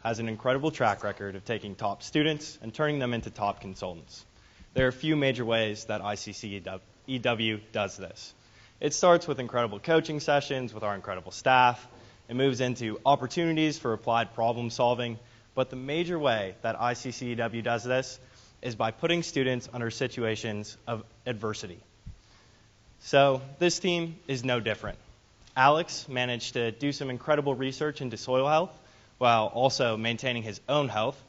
has an incredible track record of taking top students and turning them into top consultants. There are a few major ways that I-CCEW does this. It starts with incredible coaching sessions with our incredible staff. It moves into opportunities for applied problem solving. But the major way that I-CCEW does this is by putting students under situations of adversity. So this team is no different. Alex managed to do some incredible research into soil health while also maintaining his own health,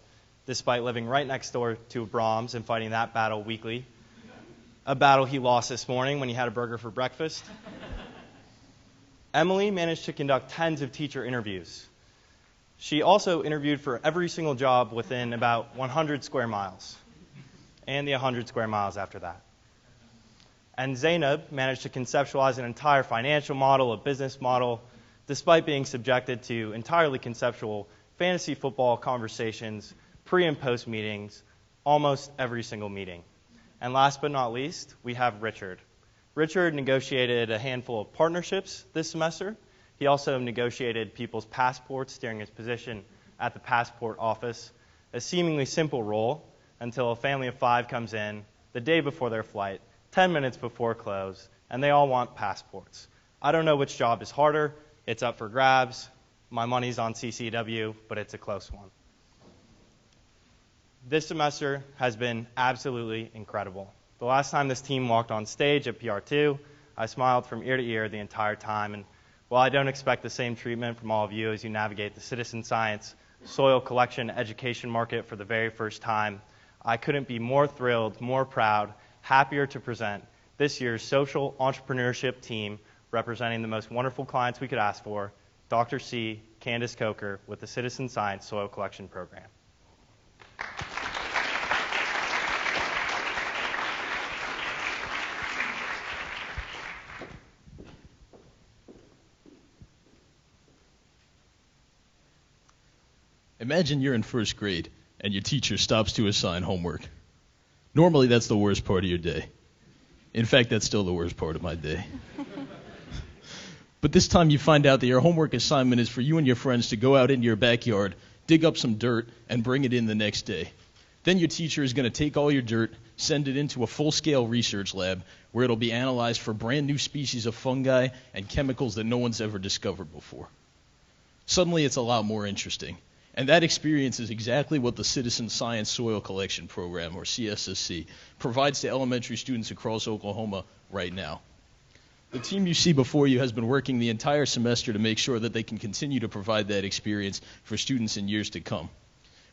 despite living right next door to Brahms and fighting that battle weekly, a battle he lost this morning when he had a burger for breakfast. Emily managed to conduct tens of teacher interviews. She also interviewed for every single job within about 100 square miles, and the 100 square miles after that. And Zainab managed to conceptualize an entire financial model, a business model, despite being subjected to entirely conceptual fantasy football conversations, pre- and post-meetings, almost every single meeting. And last but not least, we have Richard. Richard negotiated a handful of partnerships this semester. He also negotiated people's passports during his position at the passport office, a seemingly simple role until a family of 5 comes in the day before their flight, 10 minutes before close, and they all want passports. I don't know which job is harder. It's up for grabs. My money's on CCEW, but it's a close one. This semester has been absolutely incredible. The last time this team walked on stage at PR2, I smiled from ear to ear the entire time. And while I don't expect the same treatment from all of you as you navigate the citizen science soil collection education market for the very first time, I couldn't be more thrilled, more proud, happier to present this year's social entrepreneurship team representing the most wonderful clients we could ask for, Dr. C. Candace Coker with the Citizen Science Soil Collection Program. Imagine you're in first grade and your teacher stops to assign homework. Normally, that's the worst part of your day. In fact, that's still the worst part of my day. But this time you find out that your homework assignment is for you and your friends to go out into your backyard, dig up some dirt, and bring it in the next day. Then your teacher is going to take all your dirt, send it into a full-scale research lab where it'll be analyzed for brand new species of fungi and chemicals that no one's ever discovered before. Suddenly, it's a lot more interesting. And that experience is exactly what the Citizen Science Soil Collection Program, or CSSC, provides to elementary students across Oklahoma right now. The team you see before you has been working the entire semester to make sure that they can continue to provide that experience for students in years to come.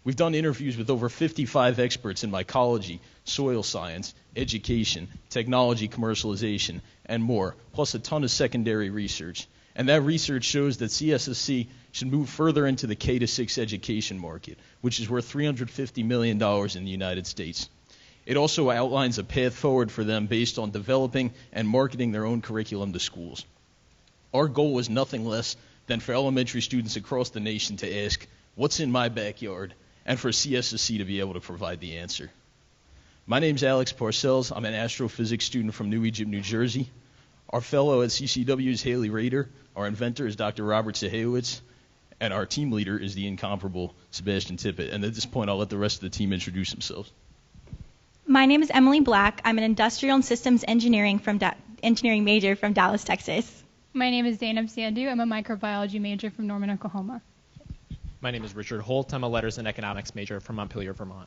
We've done interviews with over 55 experts in mycology, soil science, education, technology commercialization, and more, plus a ton of secondary research. And that research shows that CSSC should move further into the K-6 education market, which is worth $350 million in the United States. It also outlines a path forward for them based on developing and marketing their own curriculum to schools. Our goal was nothing less than for elementary students across the nation to ask, what's in my backyard? And for CSSC to be able to provide the answer. My name's Alex Parcells. I'm an astrophysics student from New Egypt, New Jersey. Our fellow at CCW is Haley Rader. Our inventor is Dr. Robert Sahewitz. And our team leader is the incomparable Sebastian Tippett. And at this point, I'll let the rest of the team introduce themselves. My name is Emily Black. I'm an industrial and systems engineering major from Dallas, Texas. My name is Zainab Sandhu. I'm a microbiology major from Norman, Oklahoma. My name is Richard Holt. I'm a letters and economics major from Montpelier, Vermont.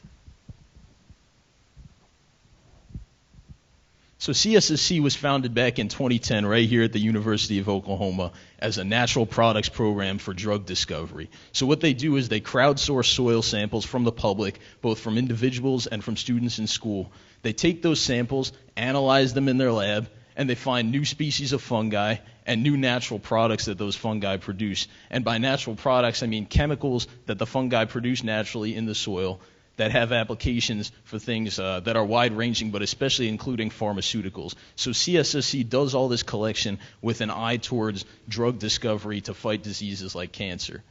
So CSSC was founded back in 2010 right here at the University of Oklahoma as a natural products program for drug discovery. So what they do is they crowdsource soil samples from the public, both from individuals and from students in school. They take those samples, analyze them in their lab, and they find new species of fungi and new natural products that those fungi produce. And by natural products, I mean chemicals that the fungi produce naturally in the soil that have applications for things that are wide-ranging, but especially including pharmaceuticals. So CSSC does all this collection with an eye towards drug discovery to fight diseases like cancer.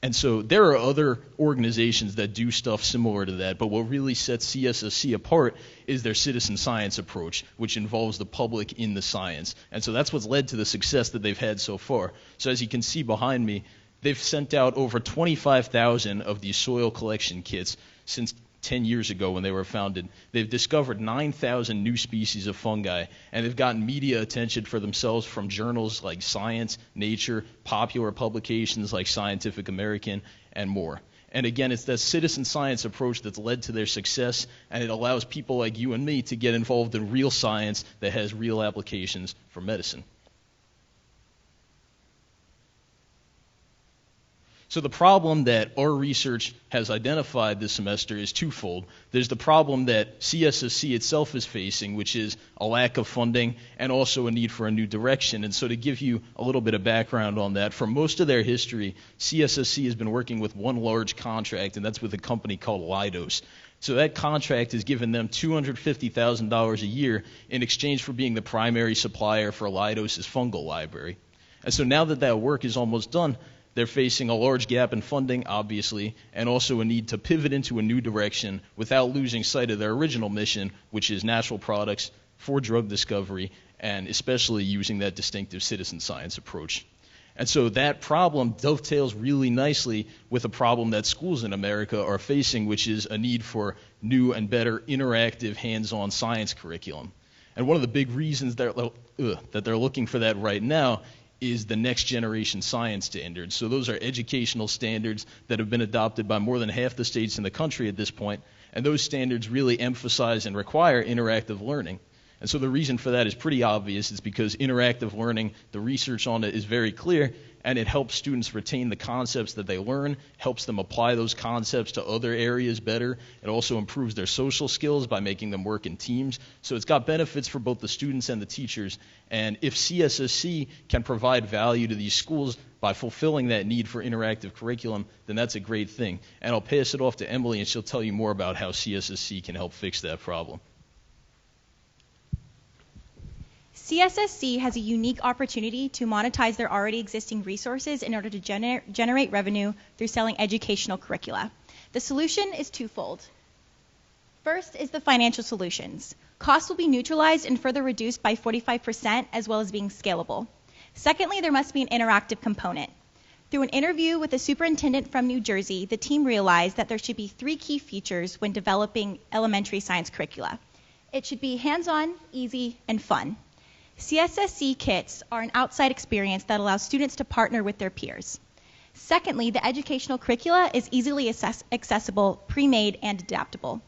And so there are other organizations that do stuff similar to that, but what really sets CSSC apart is their citizen science approach, which involves the public in the science. And so that's what's led to the success that they've had so far. So as you can see behind me, They've sent out over 25,000 of these soil collection kits since 10 years ago when they were founded. They've discovered 9,000 new species of fungi, and they've gotten media attention for themselves from journals like Science, Nature, popular publications like Scientific American, and more. And again, it's that citizen science approach that's led to their success, and it allows people like you and me to get involved in real science that has real applications for medicine. So the problem that our research has identified this semester is twofold. There's the problem that CSSC itself is facing, which is a lack of funding and also a need for a new direction. And so to give you a little bit of background on that, for most of their history, CSSC has been working with one large contract, and that's with a company called Leidos. So that contract has given them $250,000 a year in exchange for being the primary supplier for Leidos' fungal library. And so now that that work is almost done, they're facing a large gap in funding, obviously, and also a need to pivot into a new direction without losing sight of their original mission, which is natural products for drug discovery, and especially using that distinctive citizen science approach. And so that problem dovetails really nicely with a problem that schools in America are facing, which is a need for new and better interactive hands-on science curriculum. And one of the big reasons that they're looking for that right now is the next generation science standards. So those are educational standards that have been adopted by more than half the states in the country at this point, and those standards really emphasize and require interactive learning. And so the reason for that is pretty obvious. It's because interactive learning, the research on it is very clear, and it helps students retain the concepts that they learn, helps them apply those concepts to other areas better. It also improves their social skills by making them work in teams. So it's got benefits for both the students and the teachers. And if CSSC can provide value to these schools by fulfilling that need for interactive curriculum, then that's a great thing. And I'll pass it off to Emily, and she'll tell you more about how CSSC can help fix that problem. CSSC has a unique opportunity to monetize their already existing resources in order to generate revenue through selling educational curricula. The solution is twofold. First is the financial solutions. Costs will be neutralized and further reduced by 45%, as well as being scalable. Secondly, there must be an interactive component. Through an interview with a superintendent from New Jersey, the team realized that there should be 3 key features when developing elementary science curricula. It should be hands-on, easy, and fun. CSSC kits are an outside experience that allows students to partner with their peers. Secondly, the educational curricula is easily accessible, pre-made, and adaptable.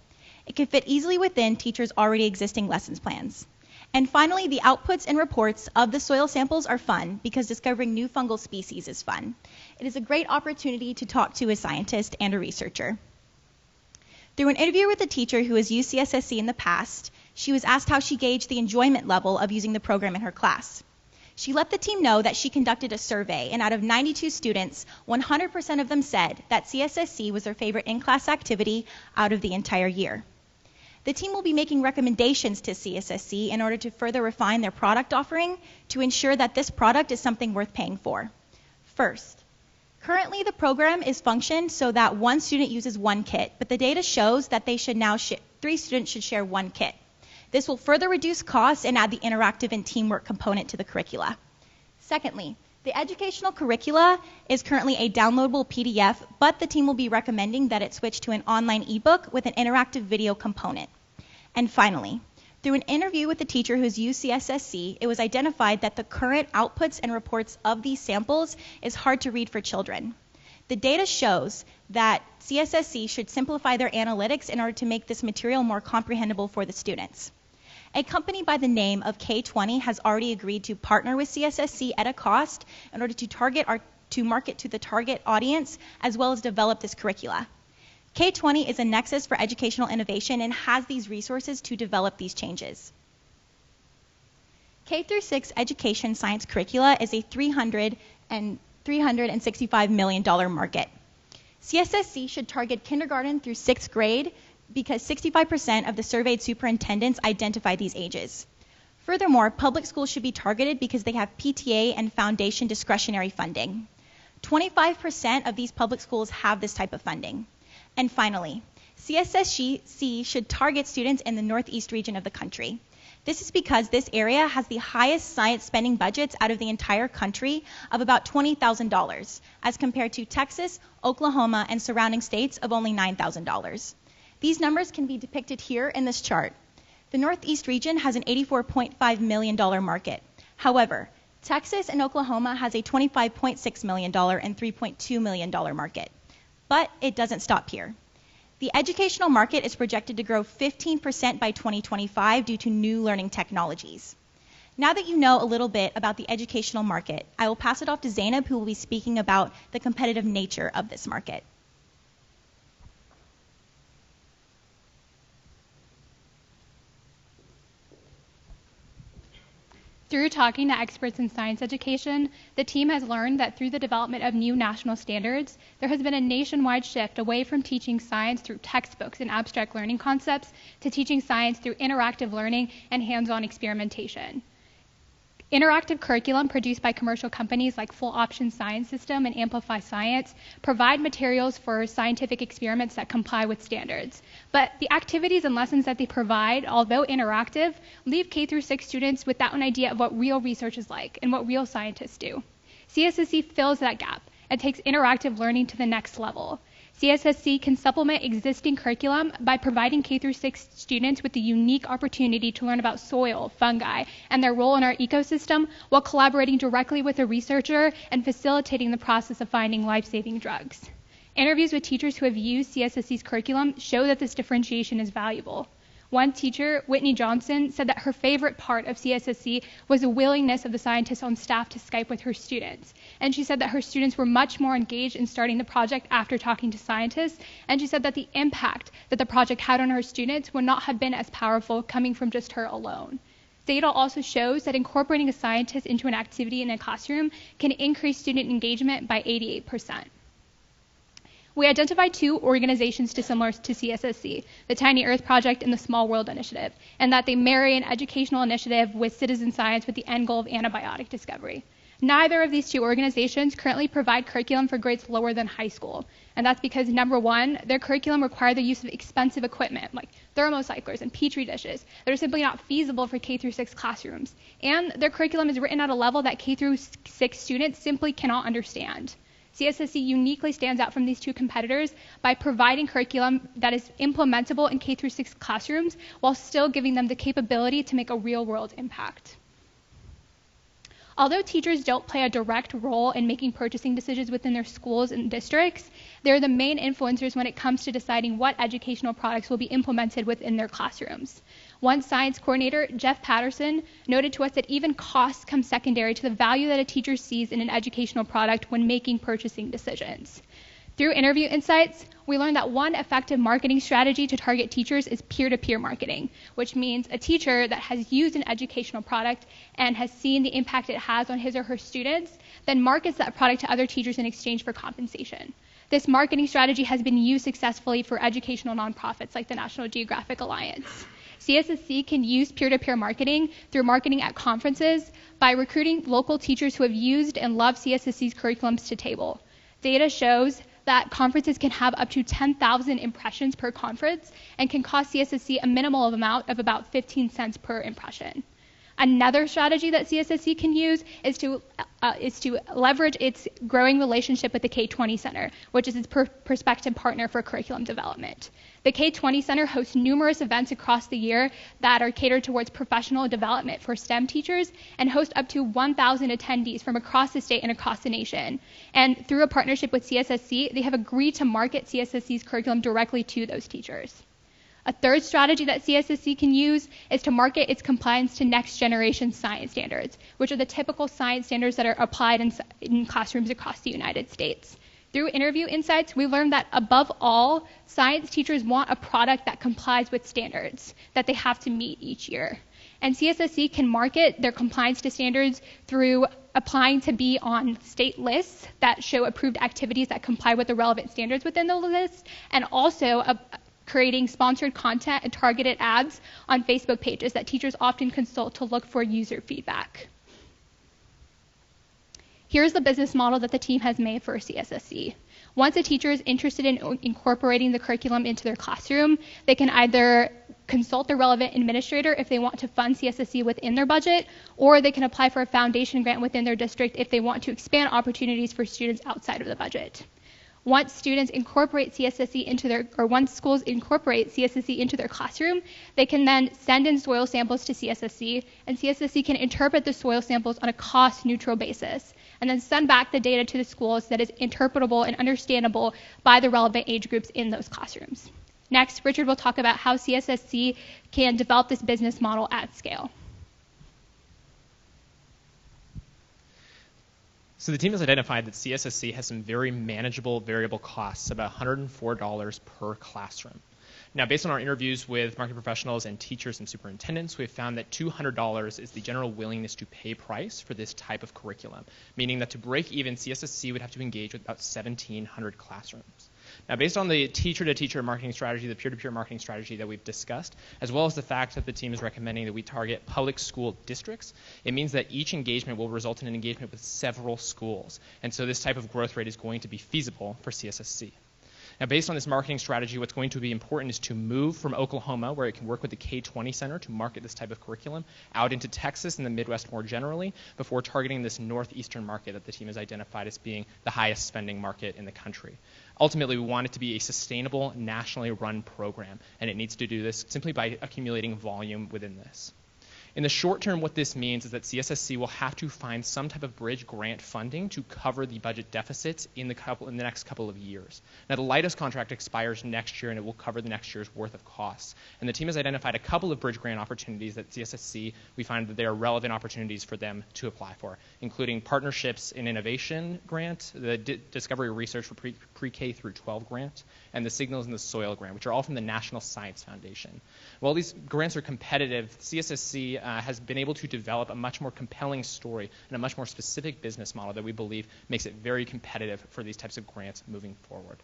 It can fit easily within teachers' already existing lessons plans. And finally, the outputs and reports of the soil samples are fun because discovering new fungal species is fun. It is a great opportunity to talk to a scientist and a researcher. Through an interview with a teacher who has used CSSC in the past, she was asked how she gauged the enjoyment level of using the program in her class. She let the team know that she conducted a survey, and out of 92 students, 100% of them said that CSSC was their favorite in-class activity out of the entire year. The team will be making recommendations to CSSC in order to further refine their product offering to ensure that this product is something worth paying for. First, currently the program is functioned so that one student uses one kit, but the data shows that 3 students should share one kit. This will further reduce costs and add the interactive and teamwork component to the curricula. Secondly, the educational curricula is currently a downloadable PDF, but the team will be recommending that it switch to an online ebook with an interactive video component. And finally, through an interview with a teacher who's used CSSC, it was identified that the current outputs and reports of these samples is hard to read for children. The data shows that CSSC should simplify their analytics in order to make this material more comprehensible for the students. A company by the name of K20 has already agreed to partner with CSSC at a cost in order to market to the target audience as well as develop this curricula. K20 is a nexus for educational innovation and has these resources to develop these changes. K-6 education science curricula is a $365 million market. CSSC should target kindergarten through 6th grade because 65% of the surveyed superintendents identify these ages. Furthermore, public schools should be targeted because they have PTA and foundation discretionary funding. 25% of these public schools have this type of funding. And finally, CSSC should target students in the Northeast region of the country. This is because this area has the highest science spending budgets out of the entire country of about $20,000, as compared to Texas, Oklahoma, and surrounding states of only $9,000. These numbers can be depicted here in this chart. The Northeast region has an $84.5 million market. However, Texas and Oklahoma has a $25.6 million and $3.2 million market. But it doesn't stop here. The educational market is projected to grow 15% by 2025 due to new learning technologies. Now that you know a little bit about the educational market, I will pass it off to Zainab, who will be speaking about the competitive nature of this market. Through talking to experts in science education, the team has learned that through the development of new national standards, there has been a nationwide shift away from teaching science through textbooks and abstract learning concepts to teaching science through interactive learning and hands-on experimentation. Interactive curriculum produced by commercial companies like Full Option Science System and Amplify Science provide materials for scientific experiments that comply with standards. But the activities and lessons that they provide, although interactive, leave K-6 students without an idea of what real research is like and what real scientists do. CSSC fills that gap and takes interactive learning to the next level. CSSC can supplement existing curriculum by providing K-6 students with the unique opportunity to learn about soil, fungi, and their role in our ecosystem while collaborating directly with a researcher and facilitating the process of finding life-saving drugs. Interviews with teachers who have used CSSC's curriculum show that this differentiation is valuable. One teacher, Whitney Johnson, said that her favorite part of CSSC was the willingness of the scientists on staff to Skype with her students. And she said that her students were much more engaged in starting the project after talking to scientists. And she said that the impact that the project had on her students would not have been as powerful coming from just her alone. Data also shows that incorporating a scientist into an activity in a classroom can increase student engagement by 88%. We identified two organizations dissimilar to CSSC, the Tiny Earth Project and the Small World Initiative, and that they marry an educational initiative with citizen science with the end goal of antibiotic discovery. Neither of these two organizations currently provide curriculum for grades lower than high school, and that's because, number one, their curriculum require the use of expensive equipment like thermocyclers and petri dishes that are simply not feasible for K-6 classrooms, and their curriculum is written at a level that K-6 students simply cannot understand. CSSC uniquely stands out from these two competitors by providing curriculum that is implementable in K-6 classrooms while still giving them the capability to make a real-world impact. Although teachers don't play a direct role in making purchasing decisions within their schools and districts, they're the main influencers when it comes to deciding what educational products will be implemented within their classrooms. One science coordinator, Jeff Patterson, noted to us that even costs come secondary to the value that a teacher sees in an educational product when making purchasing decisions. Through interview insights, we learned that one effective marketing strategy to target teachers is peer-to-peer marketing, which means a teacher that has used an educational product and has seen the impact it has on his or her students, then markets that product to other teachers in exchange for compensation. This marketing strategy has been used successfully for educational nonprofits like the National Geographic Alliance. CSSC can use peer-to-peer marketing through marketing at conferences by recruiting local teachers who have used and love CSSC's curriculums to table. Data shows that conferences can have up to 10,000 impressions per conference and can cost CSSC a minimal amount of about 15 cents per impression. Another strategy that CSSC can use is to leverage its growing relationship with the K-20 Center, which is its prospective partner for curriculum development. The K-20 Center hosts numerous events across the year that are catered towards professional development for STEM teachers and host up to 1,000 attendees from across the state and across the nation. And through a partnership with CSSC, they have agreed to market CSSC's curriculum directly to those teachers. A third strategy that CSSC can use is to market its compliance to next generation science standards, which are the typical science standards that are applied in classrooms across the United States. Through interview insights, we learned that above all, science teachers want a product that complies with standards that they have to meet each year. And CSSC can market their compliance to standards through applying to be on state lists that show approved activities that comply with the relevant standards within the list, and also creating sponsored content and targeted ads on Facebook pages that teachers often consult to look for user feedback. Here's the business model that the team has made for CSSC. Once a teacher is interested in incorporating the curriculum into their classroom, they can either consult the relevant administrator if they want to fund CSSC within their budget, or they can apply for a foundation grant within their district if they want to expand opportunities for students outside of the budget. Once students incorporate CSSC once schools incorporate CSSC into their classroom, they can then send in soil samples to CSSC, and CSSC can interpret the soil samples on a cost-neutral basis, and then send back the data to the schools that is interpretable and understandable by the relevant age groups in those classrooms. Next, Richard will talk about how CSSC can develop this business model at scale. So the team has identified that CSSC has some very manageable variable costs, about $104 per classroom. Now, based on our interviews with marketing professionals and teachers and superintendents, we've found that $200 is the general willingness to pay price for this type of curriculum, meaning that to break even, CSSC would have to engage with about 1,700 classrooms. Now, based on the teacher-to-teacher marketing strategy, the peer-to-peer marketing strategy that we've discussed, as well as the fact that the team is recommending that we target public school districts, it means that each engagement will result in an engagement with several schools. And so this type of growth rate is going to be feasible for CSSC. Now, based on this marketing strategy, what's going to be important is to move from Oklahoma, where it can work with the K-20 Center to market this type of curriculum, out into Texas and the Midwest more generally, before targeting this northeastern market that the team has identified as being the highest spending market in the country. Ultimately, we want it to be a sustainable, nationally run program, and it needs to do this simply by accumulating volume within this. In the short term, what this means is that CSSC will have to find some type of bridge grant funding to cover the budget deficits in the next couple of years. Now, the Leidos contract expires next year, and it will cover the next year's worth of costs. And the team has identified a couple of bridge grant opportunities that CSSC, we find that they are relevant opportunities for them to apply for, including Partnerships in Innovation grant, the Discovery Research for Pre-K through 12 grant, and the Signals in the Soil grant, which are all from the National Science Foundation. While these grants are competitive, CSSC has been able to develop a much more compelling story and a much more specific business model that we believe makes it very competitive for these types of grants moving forward.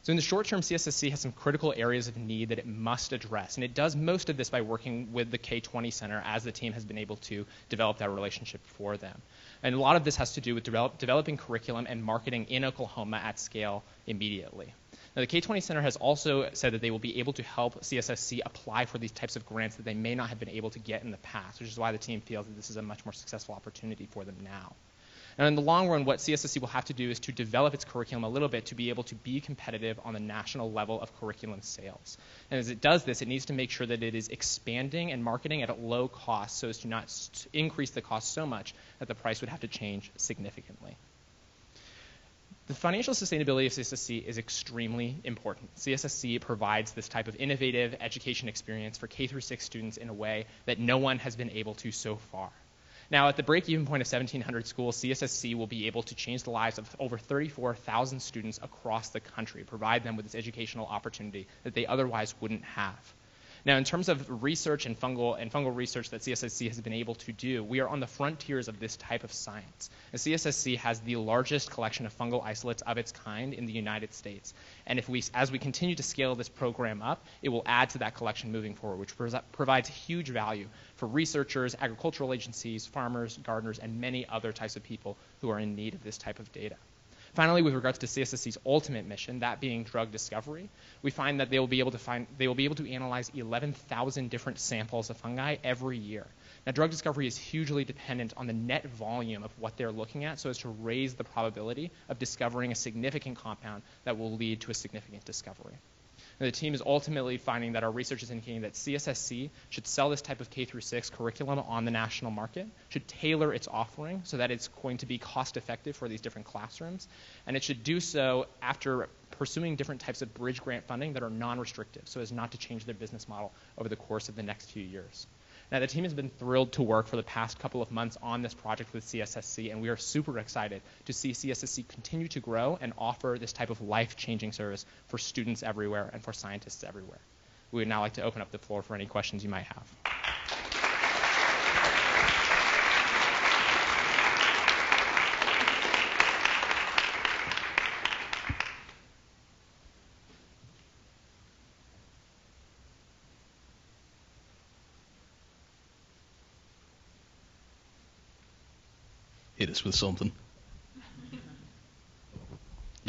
So in the short term, CSSC has some critical areas of need that it must address, and it does most of this by working with the K-20 Center as the team has been able to develop that relationship for them. And a lot of this has to do with developing curriculum and marketing in Oklahoma at scale immediately. Now, the K-20 Center has also said that they will be able to help CSSC apply for these types of grants that they may not have been able to get in the past, which is why the team feels that this is a much more successful opportunity for them now. And in the long run, what CSSC will have to do is to develop its curriculum a little bit to be able to be competitive on the national level of curriculum sales. And as it does this, it needs to make sure that it is expanding and marketing at a low cost so as to not increase the cost so much that the price would have to change significantly. The financial sustainability of CSSC is extremely important. CSSC provides this type of innovative education experience for K-6 students in a way that no one has been able to so far. Now, at the break-even point of 1,700 schools, CSSC will be able to change the lives of over 34,000 students across the country, provide them with this educational opportunity that they otherwise wouldn't have. Now, in terms of research and fungal research that CSSC has been able to do, we are on the frontiers of this type of science. And CSSC has the largest collection of fungal isolates of its kind in the United States. And as we continue to scale this program up, it will add to that collection moving forward, which provides huge value for researchers, agricultural agencies, farmers, gardeners, and many other types of people who are in need of this type of data. Finally, with regards to CSSC's ultimate mission, that being drug discovery, we find that they will be able to analyze 11,000 different samples of fungi every year. Now, drug discovery is hugely dependent on the net volume of what they're looking at so as to raise the probability of discovering a significant compound that will lead to a significant discovery. And the team is ultimately finding that our research is indicating that CSSC should sell this type of K-6 curriculum on the national market, should tailor its offering so that it's going to be cost-effective for these different classrooms, and it should do so after pursuing different types of bridge grant funding that are non-restrictive so as not to change their business model over the course of the next few years. Now, the team has been thrilled to work for the past couple of months on this project with CSSC, and we are super excited to see CSSC continue to grow and offer this type of life-changing service for students everywhere and for scientists everywhere. We would now like to open up the floor for any questions you might have. Hit us with something.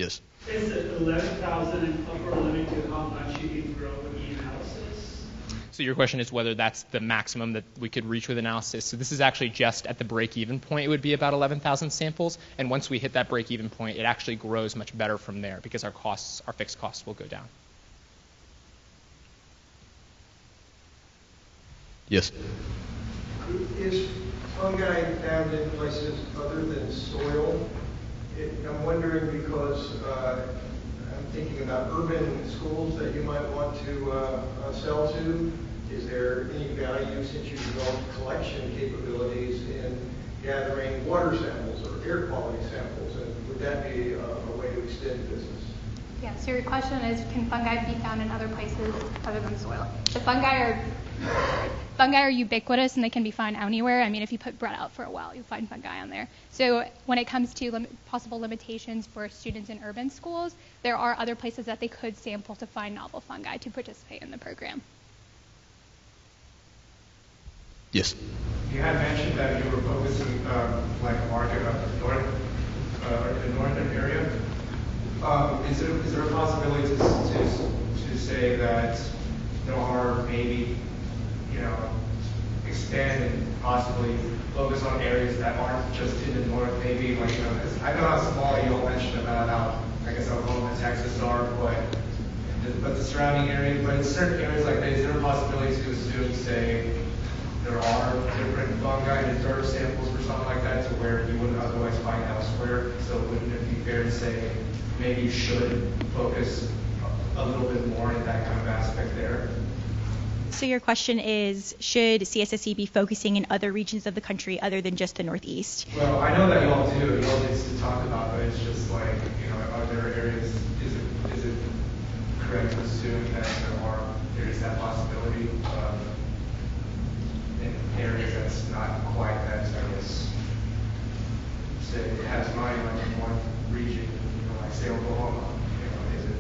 Yes. Is it 11,000 an upper limit to how much you can grow with the analysis? So your question is whether that's the maximum that we could reach with analysis. So this is actually just at the break-even point. It would be about 11,000 samples. And once we hit that break-even point, it actually grows much better from there because our fixed costs will go down. Yes. Is fungi found in places other than soil? I'm wondering because I'm thinking about urban schools that you might want to sell to. Is there any value, since you developed collection capabilities, in gathering water samples or air quality samples? And would that be a way to extend business? Yeah, so your question is, can fungi be found in other places other than soil? The fungi are ubiquitous and they can be found anywhere. I mean, if you put bread out for a while, you'll find fungi on there. So when it comes to possible limitations for students in urban schools, there are other places that they could sample to find novel fungi to participate in the program. Yes. You had mentioned that you were focusing like a market up the northern area. Is there a possibility to say that there are maybe, expand and possibly focus on areas that aren't just in the north, maybe like, because I know how small you all mentioned about how, I guess, Oklahoma and Texas are, but the surrounding areas, but in certain areas like that, is there a possibility to assume, say, there are different fungi in dirt samples or something like that to where you wouldn't otherwise find elsewhere? So wouldn't it be fair to say maybe you should focus a little bit more in that kind of aspect there? So your question is, should CSSC be focusing in other regions of the country other than just the Northeast? Well, I know that you all do. You all need to talk about it. It's just like, are there areas, is it correct to assume that there is that possibility in areas that's not quite that, I guess, say it has money like in one region, like say Oklahoma, is it,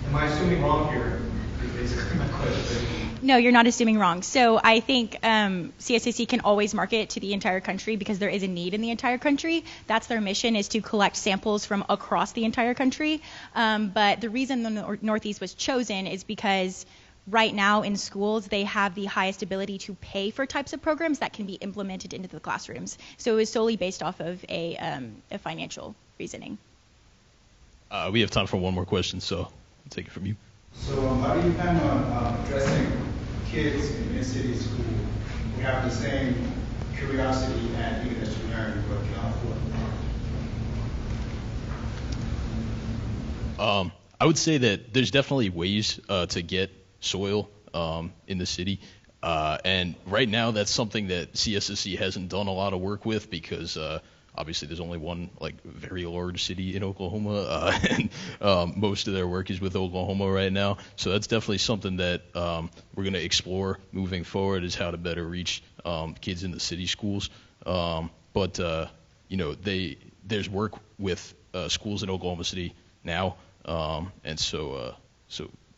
am I assuming wrong here? Is basically my question. No, you're not assuming wrong. So I think CSSC can always market to the entire country because there is a need in the entire country. That's their mission, is to collect samples from across the entire country. But the reason the Northeast was chosen is because right now in schools, they have the highest ability to pay for types of programs that can be implemented into the classrooms. So it was solely based off of a financial reasoning. We have time for one more question, so I'll take it from you. So how do you plan on addressing kids in inner-city school who have the same curiosity and eagerness to learn but cannot afford? I would say that there's definitely ways to get soil in the city. And right now, that's something that CSSC hasn't done a lot of work with because obviously there's only one very large city in Oklahoma, and most of their work is with Oklahoma right now. So that's definitely something that we're going to explore moving forward, is how to better reach kids in the city schools. But there's work with schools in Oklahoma City now, and so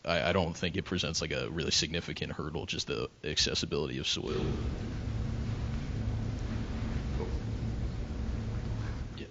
I don't think it presents like a really significant hurdle, just the accessibility of soil. Yeah.